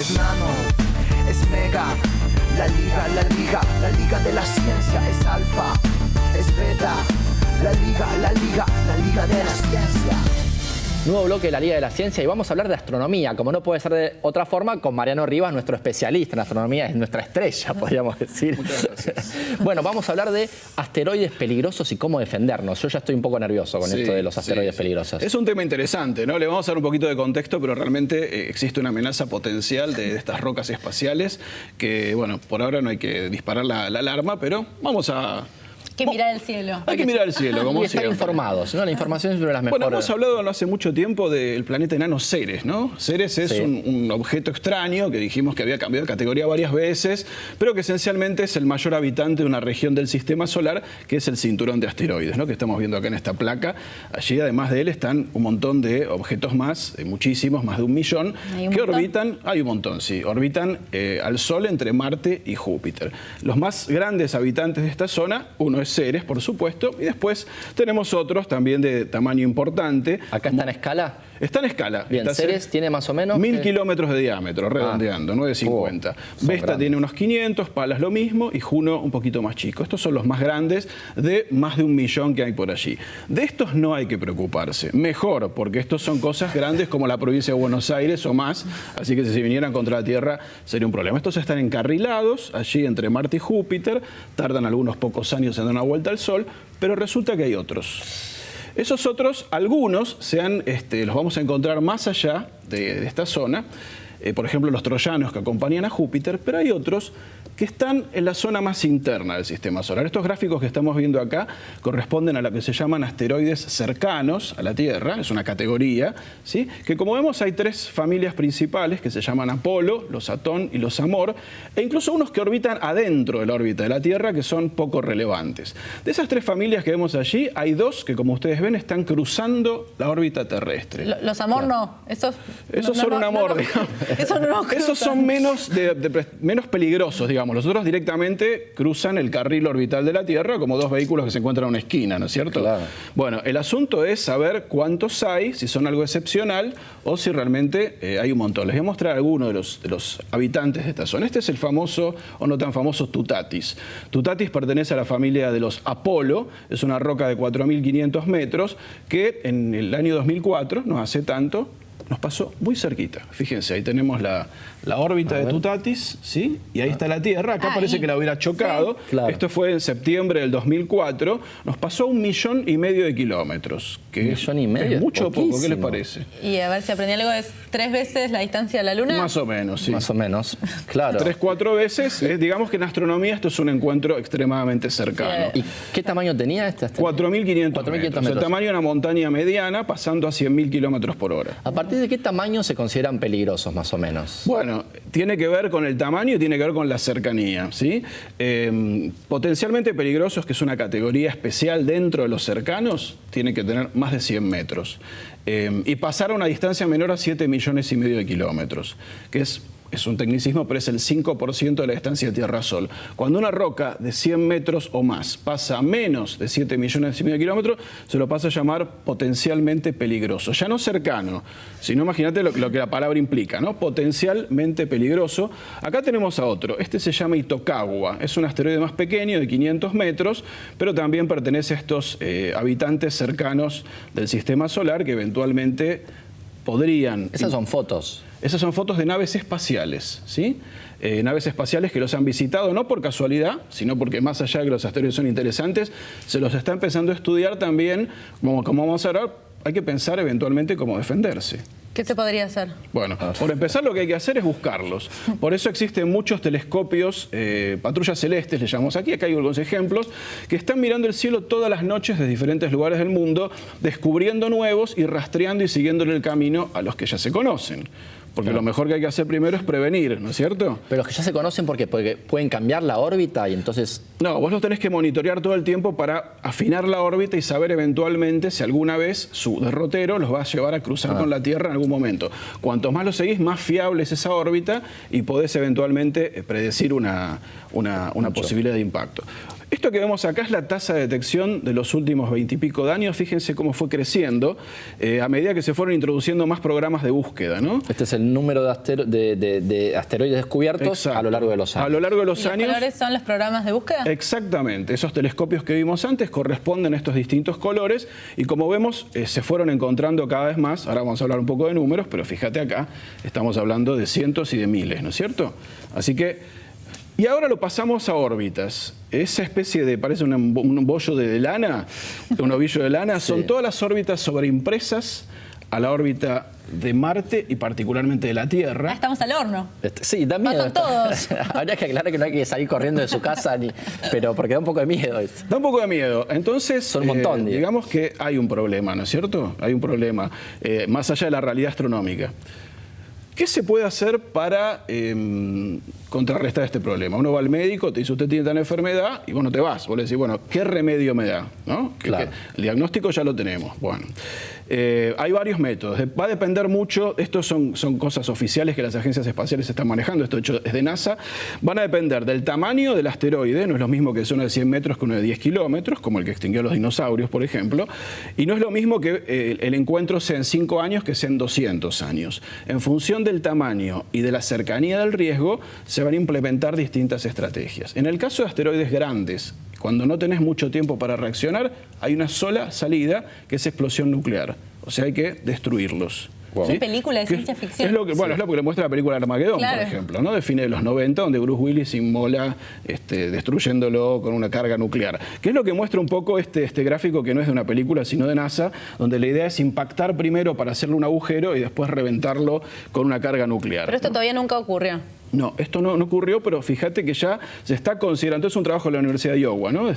es nano, es mega. La liga de la ciencia es alfa, es beta. La liga de la ciencia. Nuevo bloque de la Liga de la Ciencia y vamos a hablar de astronomía, como no puede ser de otra forma, con Mariano Rivas, nuestro especialista en astronomía, es nuestra estrella, podríamos decir. Muchas gracias. Bueno, vamos a hablar de asteroides peligrosos y cómo defendernos. Yo ya estoy un poco nervioso con esto de los asteroides peligrosos. Es un tema interesante, ¿no? Le vamos a dar un poquito de contexto, pero realmente existe una amenaza potencial de estas rocas espaciales que, bueno, por ahora no hay que disparar la alarma, pero vamos a... Hay que mirar el cielo. Hay que mirar el cielo, como y estar siempre. informados, ¿no? La información es una de las mejores. Bueno, hemos hablado no hace mucho tiempo del planeta enano Ceres, ¿no? Ceres es un objeto extraño que dijimos que había cambiado de categoría varias veces, pero que esencialmente es el mayor habitante de una región del sistema solar, que es el cinturón de asteroides, ¿no? Que estamos viendo acá en esta placa. Allí, además de él, están un montón de objetos más, muchísimos, más de 1 millón, que orbitan, hay un montón, sí, orbitan al Sol entre Marte y Júpiter. Los más grandes habitantes de esta zona, uno es Ceres, por supuesto, y después tenemos otros también de tamaño importante. ¿Acá está en escala? Está en escala. Bien, Ceres tiene más o menos... 1000 kilómetros de diámetro, redondeando, 950. Vesta tiene unos 500, Palas lo mismo y Juno un poquito más chico. Estos son los más grandes de más de 1 millón que hay por allí. De estos no hay que preocuparse. Mejor, porque estos son cosas grandes como la provincia de Buenos Aires o más, así que si vinieran contra la Tierra sería un problema. Estos están encarrilados allí entre Marte y Júpiter, tardan algunos pocos años en dar una vuelta al Sol, pero resulta que hay otros. Esos otros, algunos, los vamos a encontrar más allá de esta zona, por ejemplo los troyanos que acompañan a Júpiter, pero hay otros que están en la zona más interna del sistema solar. Estos gráficos que estamos viendo acá corresponden a lo que se llaman asteroides cercanos a la Tierra, es una categoría, ¿sí? Que como vemos hay 3 familias principales que se llaman Apolo, los Atón y los Amor, e incluso unos que orbitan adentro de la órbita de la Tierra que son poco relevantes. De esas 3 familias que vemos allí, hay 2 que como ustedes ven están cruzando la órbita terrestre. Los Amor no, esos son un amor, digamos. Esos son menos peligrosos, digamos. Los otros directamente cruzan el carril orbital de la Tierra como 2 vehículos que se encuentran en una esquina, ¿no es cierto? Claro. Bueno, el asunto es saber cuántos hay, si son algo excepcional o si realmente hay un montón. Les voy a mostrar algunos de los habitantes de esta zona. Este es el famoso, o no tan famoso, Tutatis. Tutatis pertenece a la familia de los Apolo, es una roca de 4.500 metros que en el año 2004, no hace tanto, nos pasó muy cerquita. Fíjense, ahí tenemos la órbita de Tutatis, ¿sí? Y ahí está la Tierra. Acá parece que la hubiera chocado. Sí, claro. Esto fue en septiembre del 2004. Nos pasó 1,5 millones de kilómetros. Que 1,5 millones. Es mucho o poco, ¿qué les parece? Y a ver si aprendí algo, es 3 veces la distancia de la Luna. Más o menos, sí. Más o menos, claro. 3, 4 veces. Digamos que en astronomía esto es un encuentro extremadamente cercano. ¿Y qué tamaño tenía este asteroide? 4.500 metros. El tamaño de una montaña mediana pasando a 100.000 kilómetros por hora. ¿A partir de qué tamaño se consideran peligrosos, más o menos? Bueno, tiene que ver con el tamaño y tiene que ver con la cercanía, ¿sí? Potencialmente peligrosos, que es una categoría especial dentro de los cercanos, tiene que tener más de 100 metros. Y pasar a una distancia menor a 7,5 millones de kilómetros, que es un tecnicismo, pero es el 5% de la distancia Tierra-Sol. Cuando una roca de 100 metros o más pasa a menos de 7,5 millones de kilómetros, se lo pasa a llamar potencialmente peligroso. Ya no cercano, sino imagínate lo que la palabra implica, ¿no? Potencialmente peligroso. Acá tenemos a otro. Este se llama Itokawa. Es un asteroide más pequeño, de 500 metros, pero también pertenece a estos habitantes cercanos del sistema solar que eventualmente podrían... Esas son fotos. Esas son fotos de naves espaciales, ¿sí? Naves espaciales que los han visitado no por casualidad, sino porque más allá de que los asteroides son interesantes, se los está empezando a estudiar también, como vamos a ver, hay que pensar eventualmente cómo defenderse. ¿Qué se podría hacer? Bueno, por empezar lo que hay que hacer es buscarlos. Por eso existen muchos telescopios, patrullas celestes, le llamamos aquí, acá hay algunos ejemplos, que están mirando el cielo todas las noches de diferentes lugares del mundo, descubriendo nuevos y rastreando y siguiéndole el camino a los que ya se conocen. Porque lo mejor que hay que hacer primero es prevenir, ¿no es cierto? Pero los que ya se conocen porque pueden cambiar la órbita y entonces... No, vos los tenés que monitorear todo el tiempo para afinar la órbita y saber eventualmente si alguna vez su derrotero los va a llevar a cruzar con la Tierra en algún momento. Cuanto más lo seguís, más fiable es esa órbita y podés eventualmente predecir una posibilidad de impacto. Esto que vemos acá es la tasa de detección de los últimos 20 y pico de años. Fíjense cómo fue creciendo a medida que se fueron introduciendo más programas de búsqueda, ¿no? Este es el número de asteroides descubiertos. Exacto. A lo largo de los años. A lo largo de los años. ¿Los colores son los programas de búsqueda? Exactamente. Esos telescopios que vimos antes corresponden a estos distintos colores y como vemos se fueron encontrando cada vez más. Ahora vamos a hablar un poco de números, pero fíjate acá, estamos hablando de cientos y de miles, ¿no es cierto? Así que... Y ahora lo pasamos a órbitas. Esa especie de, parece un bollo de lana, un ovillo de lana, son todas las órbitas sobreimpresas a la órbita de Marte y particularmente de la Tierra. Estamos al horno. Sí, da miedo. Pasan todos. Habría que aclarar que no hay que salir corriendo de su casa, pero porque da un poco de miedo. Da un poco de miedo. Entonces, son un montón, digamos que hay un problema, ¿no es cierto? Hay un problema, más allá de la realidad astronómica. ¿Qué se puede hacer para contrarrestar este problema? Uno va al médico, te dice usted tiene tal enfermedad y vos no te vas. Vos le decís, bueno, ¿qué remedio me da? ¿No? Claro. El diagnóstico ya lo tenemos. Bueno, hay varios métodos. Va a depender mucho, estos son cosas oficiales que las agencias espaciales están manejando, esto hecho es de NASA. Van a depender del tamaño del asteroide, no es lo mismo que uno de 100 metros que uno de 10 kilómetros, como el que extinguió a los dinosaurios, por ejemplo. Y no es lo mismo que el encuentro sea en 5 años que sea en 200 años. En función del tamaño y de la cercanía del riesgo, se van a implementar distintas estrategias. En el caso de asteroides grandes, cuando no tenés mucho tiempo para reaccionar, hay una sola salida, que es explosión nuclear. O sea, hay que destruirlos. Wow. ¿Sí? Película de ciencia ficción. Es lo que, bueno, es lo que le muestra la película Armagedón, claro, por ejemplo, ¿no? De fines de los 90, donde Bruce Willis inmola destruyéndolo con una carga nuclear. Que es lo que muestra un poco este gráfico, que no es de una película, sino de NASA, donde la idea es impactar primero para hacerle un agujero y después reventarlo con una carga nuclear. Pero esto todavía nunca ocurrió. No, esto no ocurrió, pero fíjate que ya se está considerando, es un trabajo de la Universidad de Iowa, ¿no? de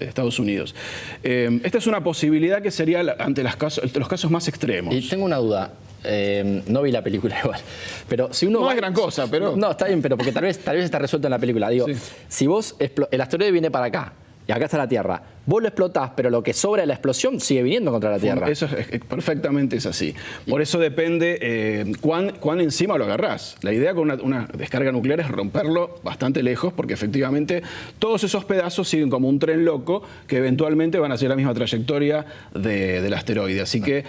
Estados Unidos. Esta es una posibilidad que sería ante los casos más extremos. Y tengo una duda. No vi la película igual, pero si uno no es gran cosa, pero... No, está bien, pero porque tal vez está resuelto en la película. Digo, sí. Si vos, el asteroide viene para acá, y acá está la Tierra. Vos lo explotás, pero lo que sobra de la explosión sigue viniendo contra la Tierra. Eso perfectamente es así. Por eso depende cuán encima lo agarrás. La idea con una descarga nuclear es romperlo bastante lejos, porque efectivamente todos esos pedazos siguen como un tren loco que eventualmente van a hacer la misma trayectoria del asteroide. Así que...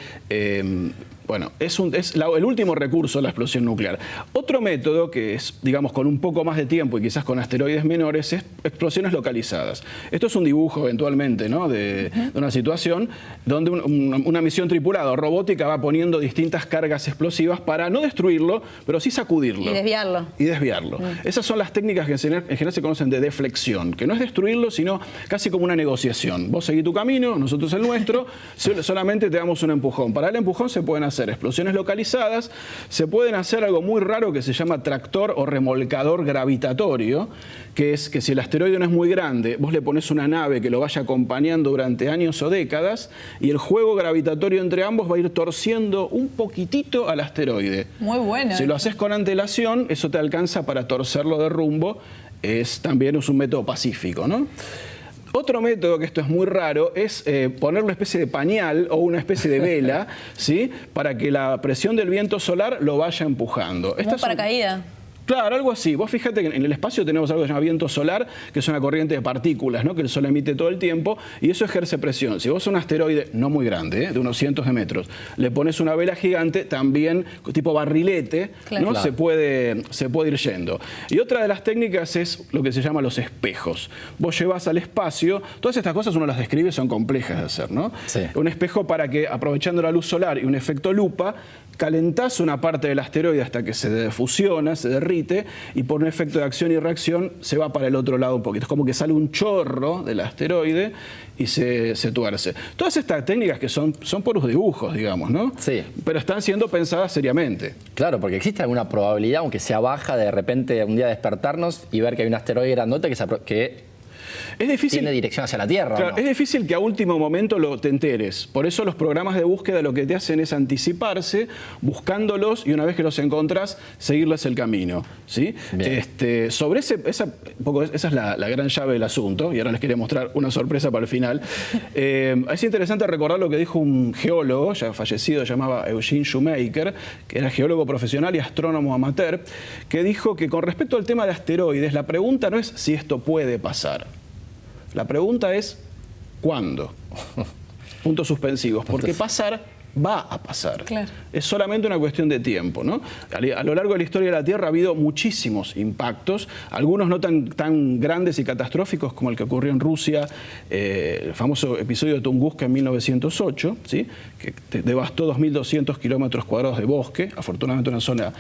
bueno, es el último recurso, la explosión nuclear. Otro método que es, digamos, con un poco más de tiempo y quizás con asteroides menores, es explosiones localizadas. Esto es un dibujo eventualmente, ¿no? de una situación donde una misión tripulada o robótica va poniendo distintas cargas explosivas para no destruirlo, pero sí sacudirlo. Y desviarlo. Esas son las técnicas que en general se conocen de deflexión, que no es destruirlo, sino casi como una negociación. Vos seguís tu camino, nosotros el nuestro, solamente te damos un empujón. Para el empujón se pueden hacer explosiones localizadas, se pueden hacer algo muy raro que se llama tractor o remolcador gravitatorio, que es que si el asteroide no es muy grande, vos le pones una nave que lo vaya acompañando durante años o décadas y el juego gravitatorio entre ambos va a ir torciendo un poquitito al asteroide. Muy bueno. Si lo haces con antelación, eso te alcanza para torcerlo de rumbo, también es un método pacífico, ¿no? Otro método, que esto es muy raro, es poner una especie de pañal o una especie de vela, ¿sí? Para que la presión del viento solar lo vaya empujando. Como paracaídas. Claro, algo así. Vos fíjate que en el espacio tenemos algo que se llama viento solar, que es una corriente de partículas, ¿no? Que el Sol emite todo el tiempo y eso ejerce presión. Si vos a un asteroide no muy grande, de unos cientos de metros, le pones una vela gigante, también tipo barrilete, claro, ¿no? Claro. Se puede ir yendo. Y otra de las técnicas es lo que se llama los espejos. Vos llevas al espacio, todas estas cosas uno las describe, son complejas de hacer, ¿no? Sí. Un espejo para que, aprovechando la luz solar y un efecto lupa, calentás una parte del asteroide hasta que se fusiona, se derrite, y por un efecto de acción y reacción se va para el otro lado un poquito. Es como que sale un chorro del asteroide y se tuerce. Todas estas técnicas que son puros dibujos, digamos, ¿no? Sí. Pero están siendo pensadas seriamente. Claro, porque existe alguna probabilidad, aunque sea baja, de repente un día despertarnos y ver que hay un asteroide grandote que es difícil, tiene dirección hacia la Tierra. Claro, ¿no? Es difícil que a último momento te enteres. Por eso los programas de búsqueda lo que te hacen es anticiparse, buscándolos, y una vez que los encontrás, seguirles el camino, ¿sí? Sobre esa es la gran llave del asunto, y ahora les quería mostrar una sorpresa para el final. Es interesante recordar lo que dijo un geólogo ya fallecido, llamaba Eugene Shoemaker, que era geólogo profesional y astrónomo amateur, que dijo que con respecto al tema de asteroides, la pregunta no es si esto puede pasar. La pregunta es, ¿cuándo? Puntos suspensivos. Porque pasar va a pasar. Claro. Es solamente una cuestión de tiempo, ¿no? A lo largo de la historia de la Tierra ha habido muchísimos impactos, algunos no tan grandes y catastróficos como el que ocurrió en Rusia, el famoso episodio de Tunguska en 1908, ¿sí? Que devastó 2.200 kilómetros cuadrados de bosque, afortunadamente una zona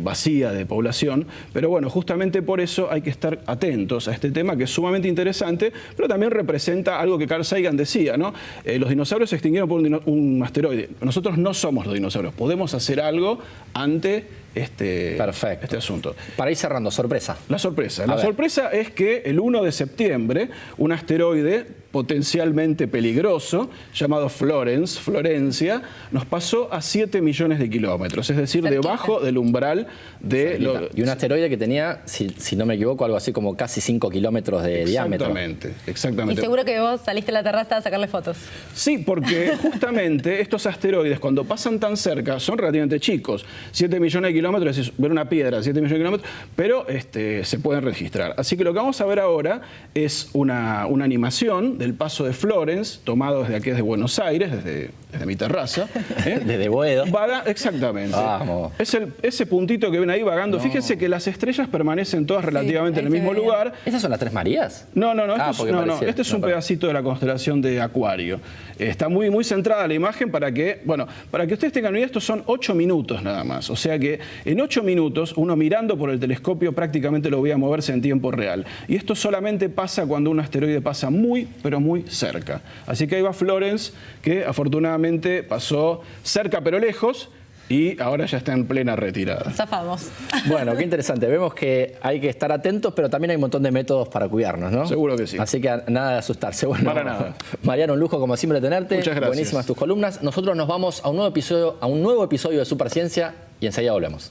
vacía de población, pero bueno, justamente por eso hay que estar atentos a este tema que es sumamente interesante, pero también representa algo que Carl Sagan decía, ¿no? Los dinosaurios se extinguieron por un asteroide. Nosotros no somos los dinosaurios, podemos hacer algo ante este asunto. Para ir cerrando, sorpresa. La sorpresa. La sorpresa es que el 1 de septiembre, un asteroide potencialmente peligroso, llamado Florencia, nos pasó a 7 millones de kilómetros, es decir, debajo del umbral de... Y un asteroide que tenía, si no me equivoco, algo así como casi 5 kilómetros de diámetro. Exactamente. Y seguro que vos saliste a la terraza a sacarle fotos. Sí, porque justamente estos asteroides, cuando pasan tan cerca, son relativamente chicos. 7 millones de kilómetros, es decir, ver una piedra, 7 millones de kilómetros, pero se pueden registrar. Así que lo que vamos a ver ahora es una animación del paso de Florence, tomado desde aquí, desde Buenos Aires, desde mi terraza. Desde Boedo. Exactamente. Vamos. Es ese puntito que ven ahí vagando. Fíjense que las estrellas permanecen todas relativamente en el mismo lugar. ¿Esas son las Tres Marías? No. Este es un pedacito de la constelación de Acuario. Está muy, muy centrada la imagen para que ustedes tengan una idea, estos son 8 minutos nada más. O sea que en 8 minutos, uno mirando por el telescopio prácticamente lo veía moverse en tiempo real. Y esto solamente pasa cuando un asteroide pasa muy, pero muy cerca. Así que ahí va Florence, que afortunadamente pasó cerca pero lejos, y ahora ya está en plena retirada. Zafamos. Bueno, qué interesante. Vemos que hay que estar atentos, pero también hay un montón de métodos para cuidarnos, ¿no? Seguro que sí. Así que nada de asustarse. Bueno, para nada. Mariano, un lujo como siempre tenerte. Muchas gracias. Buenísimas tus columnas. Nosotros nos vamos a un nuevo episodio de Superciencia y enseguida volvemos.